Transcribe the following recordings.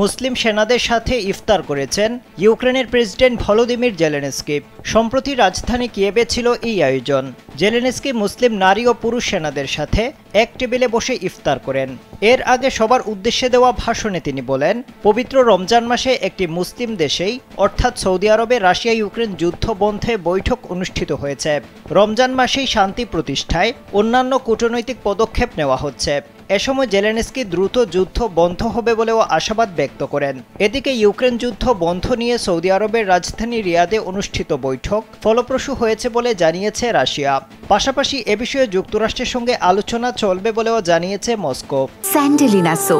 মুসলিম সেনাদের সাথে ইফতার করেছেন ইউক্রেনের প্রেসিডেন্ট ভলোদিমির জেলেনস্কি। সম্প্রতি রাজধানী কিয়েভে ছিল এই আয়োজন। জেলেনস্কি মুসলিম নারী ও পুরুষ সেনাদের সাথে এক টেবিলে বসে ইফতার করেন। এর আগে সবার উদ্দেশ্যে দেওয়া ভাষণে তিনি বলেন, পবিত্র রমজান মাসে একটি মুসলিম দেশেই অর্থাৎ সৌদি আরবে রাশিয়া ইউক্রেন যুদ্ধ বন্ধে বৈঠক অনুষ্ঠিত হয়েছে। রমজান মাসেই শান্তি প্রতিষ্ঠায় অন্যান্য কূটনৈতিক পদক্ষেপ নেওয়া হচ্ছে। এ সময় জেলেনস্কি দ্রুত যুদ্ধ বন্ধ হবে বলেও আশাবাদ ব্যক্ত করেন। এদিকে ইউক্রেন যুদ্ধ বন্ধ নিয়ে সৌদি আরবের রাজধানী রিয়াদে অনুষ্ঠিত বৈঠক ফলপ্রসূ হয়েছে বলে জানিয়েছে রাশিয়া। পাশাপাশি এ বিষয়ে যুক্তরাষ্ট্রের সঙ্গে আলোচনা চলবে বলেও জানিয়েছে মস্কো। স্যান্ডেলিনা সো,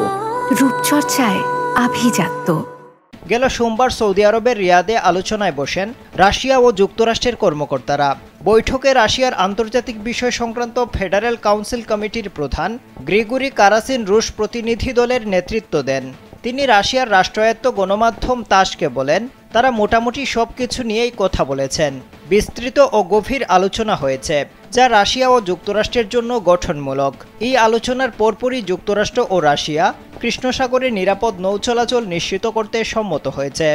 রূপচর্চায় আভিজাত্য। গেল সোমবার সৌদি আরবের রিয়াদে আলোচনায় বসেন রাশিয়া ও যুক্তরাষ্ট্রের কর্মকর্তারা। বৈঠকে রাশিয়ার আন্তর্জাতিক বিষয় সংক্রান্ত ফেডারেল কাউন্সিল কমিটির প্রধান গ্রিগরি কারাসিন রুশ প্রতিনিধি দলের নেতৃত্ব দেন। তিনি রাশিয়ার রাষ্ট্রায়ত্ত গণমাধ্যম তাসকে বলেন, তারা মোটামুটি সবকিছু নিয়েই কথা বলেছেন। বিস্তৃত ও গভীর আলোচনা হয়েছে, যা রাশিয়া ও যুক্তরাষ্ট্রের জন্য গঠনমূলক। এই আলোচনার পরপরই যুক্তরাষ্ট্র ও রাশিয়া কৃষ্ণ সাগরে নিরাপদ নৌ চলাচল নিশ্চিত করতে সম্মত হয়েছে।